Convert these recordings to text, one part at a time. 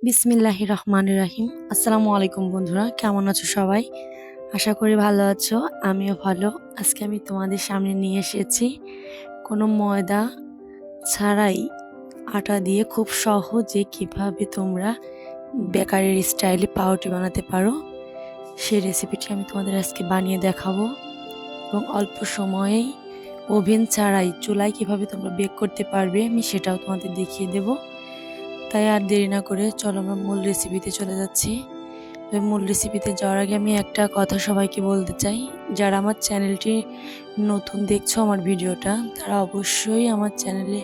বিসমিল্লাহির রহমানির রাহিম। আসসালামু আলাইকুম বন্ধুরা, কেমন আছো সবাই? আশা করি ভালো আছো, আমিও ভালো। আজকে আমি তোমাদের সামনে নিয়ে এসেছি কোনো ময়দা ছাড়াই আটা দিয়ে খুব সহজে কিভাবে তোমরা বেকারির স্টাইলে পাউরুটি বানাতে পারো সেই রেসিপিটি আমি তোমাদের আজকে বানিয়ে দেখাবো। এবং অল্প সময়েই ওভেন ছাড়াই চুলায় কিভাবে তোমরা বেক করতে পারবে আমি সেটাও তোমাদের দেখিয়ে দেবো। তাই আর দেরি না করে চলো আমরা মূল রেসিপিতে চলে যাচ্ছি। মূল রেসিপিতে যাওয়ার আগে আমি একটা কথা সবাইকে বলতে চাই, যারা আমার চ্যানেলটি নতুন দেখছো আমার ভিডিওটা, তারা অবশ্যই আমার চ্যানেলে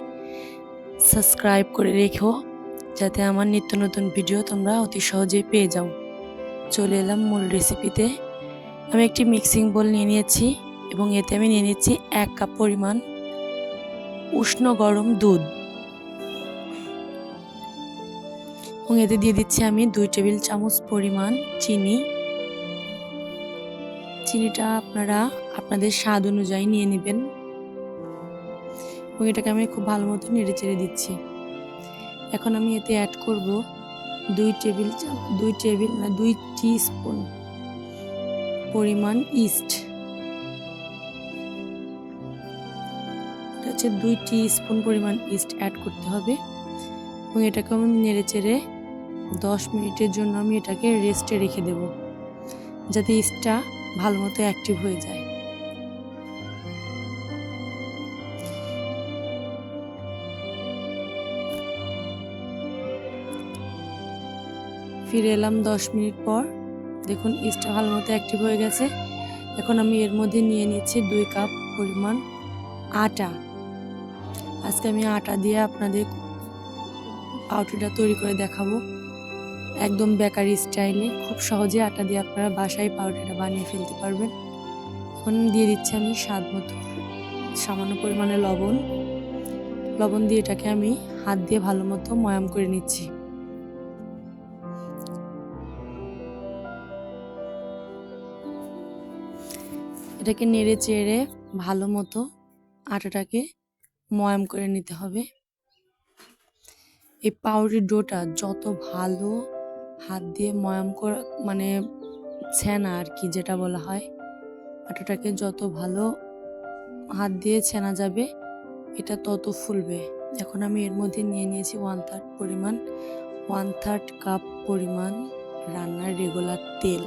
সাবস্ক্রাইব করে রেখো, যাতে আমার নিত্য নতুন ভিডিও তোমরা অতি সহজেই পেয়ে যাও। চলে এলাম মূল রেসিপিতে। আমি একটি মিক্সিং বোল নিয়ে নিয়েছি এবং এতে আমি নিয়ে নিচ্ছি 1 কাপ পরিমাণ উষ্ণ গরম দুধ এবং এতে দিয়ে দিচ্ছি আমি 2 টেবিল চামচ পরিমাণ চিনি। চিনিটা আপনারা আপনাদের স্বাদ অনুযায়ী নিয়ে নেবেন এবং এটাকে আমি খুব ভালো মতো নেড়ে চেড়ে দিচ্ছি। এখন আমি এতে অ্যাড করব 2 টিস্পুন পরিমাণ ইস্ট। এটা হচ্ছে 2 টিস্পুন পরিমাণ ইস্ট অ্যাড করতে হবে এবং এটাকে আমি নেড়ে চেড়ে 10 মিনিটের জন্য আমি এটাকে রেস্টে রেখে দেব, যাতে ইস্টটা ভালো মতো অ্যাক্টিভ হয়ে যায়। ফিরে এলাম 10 মিনিট পর। দেখুন ইস্টটা ভালো মতো অ্যাক্টিভ হয়ে গেছে। এখন আমি এর মধ্যে নিয়ে নিচ্ছি 2 কাপ পরিমাণ আটা। আজকে আমি আটা দিয়ে আপনাদের পাউরুটিটা তৈরি করে দেখাবো, একদম বেকারি স্টাইলে। খুব সহজে আটা দিয়ে আপনারা বাসায় পাউরুটিটা বানিয়ে ফেলতে পারবেন। এখন দিয়ে দিচ্ছি আমি স্বাদ মতো সামান্য পরিমাণে লবণ দিয়ে এটাকে আমি হাত দিয়ে ভালো মতো ময়াম করে নিচ্ছি। এটাকে নেড়ে চেড়ে ভালো মতো আটাটাকে ময়াম করে নিতে হবে। এই পাউরুটির ডোটা যত ভালো হাত দিয়ে ময়াম করা, মানে ছেনা আর কি যেটা বলা হয়, আটাটাকে যত ভালো হাত দিয়ে ছেনা যাবে এটা তত ফুলবে। এখন আমি এর মধ্যে নিয়ে নিয়েছি 1/3 কাপ পরিমাণ রান্নার রেগুলার তেল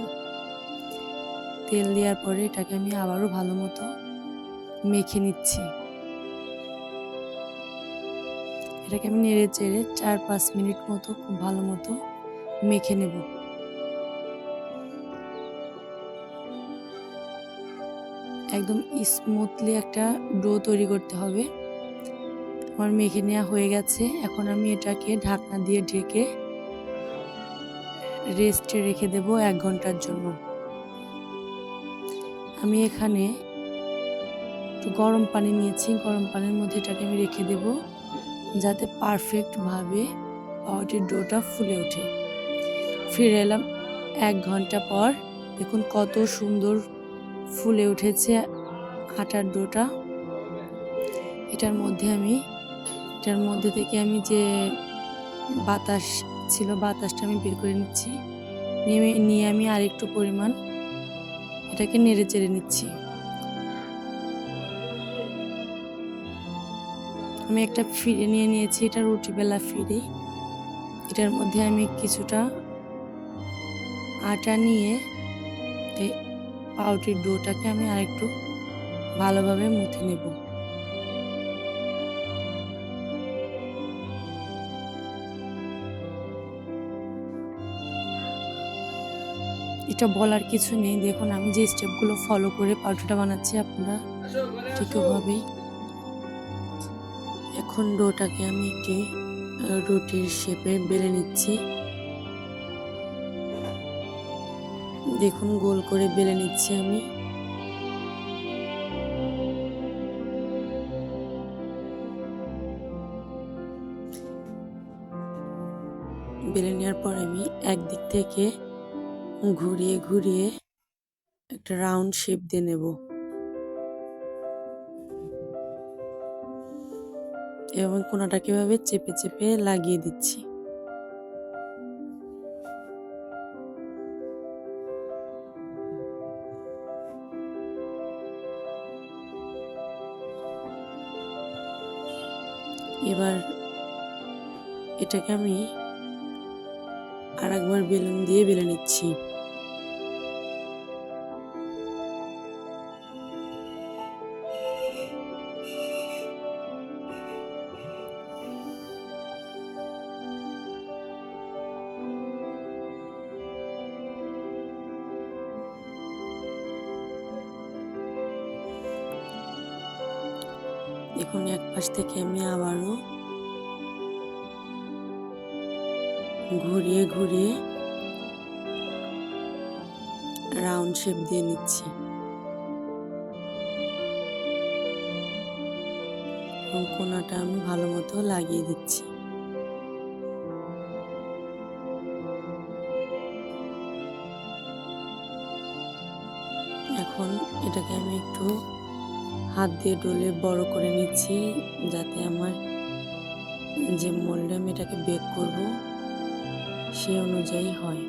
দেওয়ার পরে এটাকে আমি আবারও ভালো মতো মেখে নিচ্ছি। এটাকে আমি নেড়ে চেড়ে 4-5 মিনিট মতো খুব ভালো মতো মেখে নেব। একদম স্মুথলি একটা ডো তৈরি করতে হবে। আমার মেখে নেওয়া হয়ে গেছে। এখন আমি এটাকে ঢাকনা দিয়ে ঢেকে রেস্টে রেখে দেব 1 ঘন্টার জন্য। আমি এখানে একটু গরম পানি নিয়েছি, গরম পানির মধ্যে এটাকে আমি রেখে দেব, যাতে পারফেক্টভাবে পাউরুটির ডোটা ফুলে ওঠে। ফিরে এলাম 1 ঘন্টা পর। দেখুন কত সুন্দর ফুলে উঠেছে আটার ডোটা। এটার মধ্যে থেকে আমি যে বাতাস ছিল, বাতাসটা আমি বের করে নিচ্ছি। নিয়ে আমি আরেকটু পরিমাণ এটাকে নেড়ে চেড়ে নিচ্ছি। আমি একটা ফিরে নিয়ে নিয়েছি, এটা রুটি বেলা ফিরে। এটার মধ্যে আমি কিছুটা আটা নিয়ে এই পাউরুটির ডোটাকে আমি আরেকটু ভালোভাবে মুথে নেব। এটা বলার কিছু নেই, দেখুন আমি যে স্টেপগুলো ফলো করে পাউরুটিটা বানাচ্ছি আপনারা ঠিক ওভাবেই। এখন ডোটাকে আমি একটি রুটির শেপে বেলে নিচ্ছি। দেখুন গোল করে বেলে নিচ্ছি আমি। বেলে নেওয়ার পর আমি একদিক থেকে ঘুরিয়ে ঘুরিয়ে একটা রাউন্ড শেপ দিয়ে নেব এবং কোনাটাকে এভাবে চেপে চেপে লাগিয়ে দিচ্ছি। এবার এটাকে আমি আর একবার বেলুন দিয়ে বেলে নিচ্ছি। দেখুন এক পাশ থেকে আমি আবারও ঘুরিয়ে ঘুরিয়ে রাউন্ড শেপ দিয়ে নিচ্ছি এবং কোণাটা আমি ভালো মতো লাগিয়ে দিচ্ছি। এখন এটাকে আমি একটু হাত দিয়ে ডলে বড় করে নিচ্ছি, যাতে আমার যে মোল্ডে আমি এটাকে বেক করব সে অনুযায়ী হয়।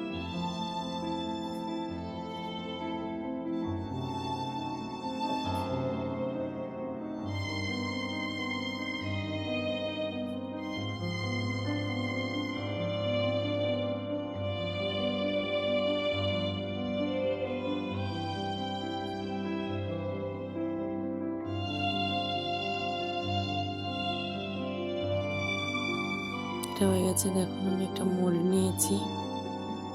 এটা হয়ে গেছে। দেখুন আমি একটা মোল্ড নিয়েছি,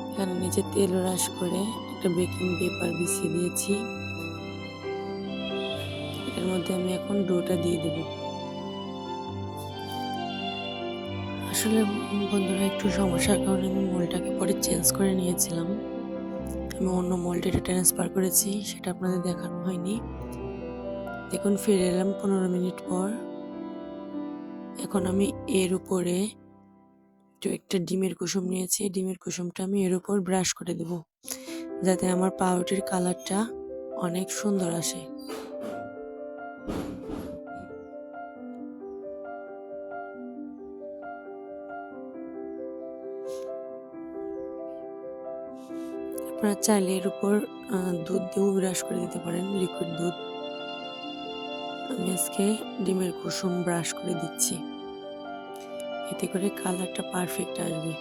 এখানে নিচে তেল ব্রাশ করে একটা বেকিং পেপার বিছিয়ে দিয়েছি। এর মধ্যে আমি এখন ডোটা দিয়ে দেব। আসলে বন্ধুরা একটু সমস্যার কারণে আমি মোল্ডটাকে পরে চেঞ্জ করে নিয়েছিলাম। আমি অন্য মোল্ডে এটা ট্রান্সফার করেছি, সেটা আপনাদের দেখানো হয়নি। দেখুন ফিরে এলাম 15 মিনিট পর। এখন আমি এর উপরে একটা ডিমের কুসুম নিয়েছি, ডিমের কুসুমটা আমি এর উপর ব্রাশ করে দেব, যাতে আমার পাউরুটির কালারটা অনেক সুন্দর আসে। আপনারা চাইলে এর উপর দুধ দিয়েও ব্রাশ করে দিতে পারেন, লিকুইড দুধ। আমি আজকে ডিমের কুসুম ব্রাশ করে দিচ্ছি, এতে করে কালারটা পারফেক্ট আসবে।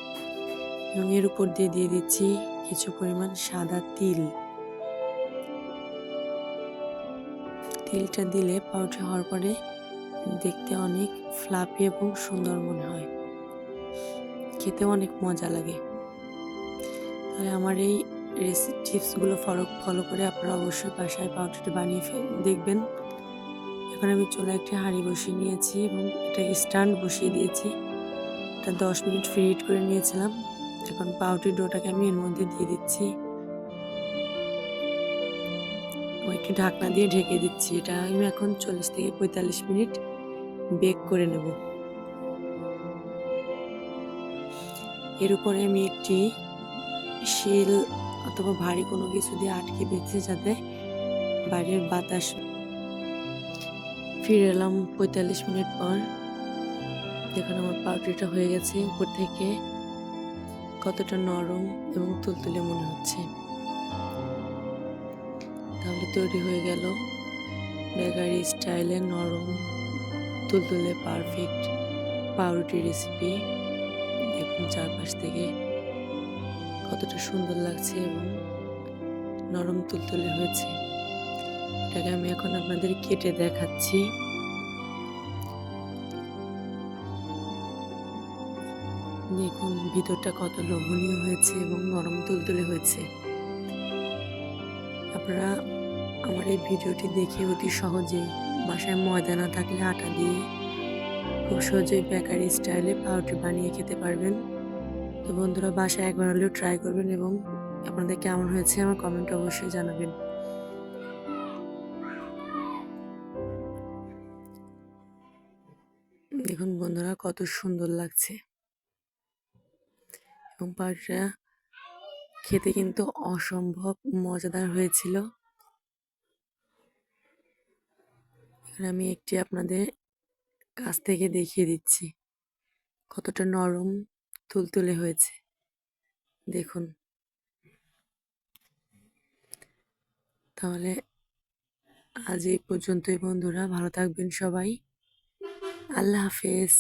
এবং এর উপর দিয়ে দিচ্ছি কিছু পরিমাণ সাদা তিল। তিলটা দিলে পাউরুটি হওয়ার পরে দেখতে অনেক ফ্লাফি এবং সুন্দর মনে হয়, খেতে অনেক মজা লাগে। তাহলে আমার এই টিপসগুলো ফলো করে আপনারা অবশ্যই বাসায় পাউরুটি বানিয়ে দেখবেন। এখন আমি চুলায় একটি হাঁড়ি বসিয়ে নিয়েছি এবং এটাকে স্ট্যান্ড বসিয়ে দিয়েছি। এটা 10 মিনিট ফ্রি হিট করে নিয়েছিলাম। এখন পাউরুটির ডোটাকে আমি এর মধ্যে দিয়ে দিচ্ছি, একটি ঢাকনা দিয়ে ঢেকে দিচ্ছি। এটা আমি এখন 40 থেকে 45 মিনিট বেক করে নেব। এর উপরে আমি একটি শিল অথবা ভারী কোনো কিছু দিয়ে আটকে দিচ্ছি, যাতে বাইরের বাতাস। ফিরে এলাম 45 মিনিট পর। দেখুন আমার পাউরুটিটা হয়ে গেছে, উপর থেকে কতটা নরম এবং তুলতুলে মনে হচ্ছে। তাহলে তৈরি হয়ে গেল বেকারি স্টাইলে নরম তুলতুলে পারফেক্ট পাউরুটি রেসিপি। দেখুন চারপাশ থেকে কতটা সুন্দর লাগছে এবং নরম তুলতুলে হয়েছে। এটাকে আমি এখন আপনাদের কেটে দেখাচ্ছি। দেখুন ভিতরটা কত লোভনীয় হয়েছে এবং নরম তুলতুলে হয়েছে। আপনারা আমার এই ভিডিওটি দেখে অতি সহজেই বাসায় ময়দা না থাকলে আটা দিয়ে খুব সহজেই বেকারি স্টাইলে পাউরুটি বানিয়ে খেতে পারবেন। তো বন্ধুরা বাসায় একবার হলেও ট্রাই করবেন এবং আপনাদের কেমন হয়েছে আমার কমেন্টে অবশ্যই জানাবেন। দেখুন বন্ধুরা কত সুন্দর লাগছে এবং পাউরুটিটা খেতে কিন্তু অসম্ভব মজাদার হয়েছিল। এখানে আমি একটি আপনাদের কাছ থেকে দেখিয়ে দিচ্ছি কতটা নরম তুলতুলে হয়েছে। দেখুন, তাহলে আজ এই পর্যন্তই বন্ধুরা, ভালো থাকবেন সবাই। আল্লাহ হাফেজ।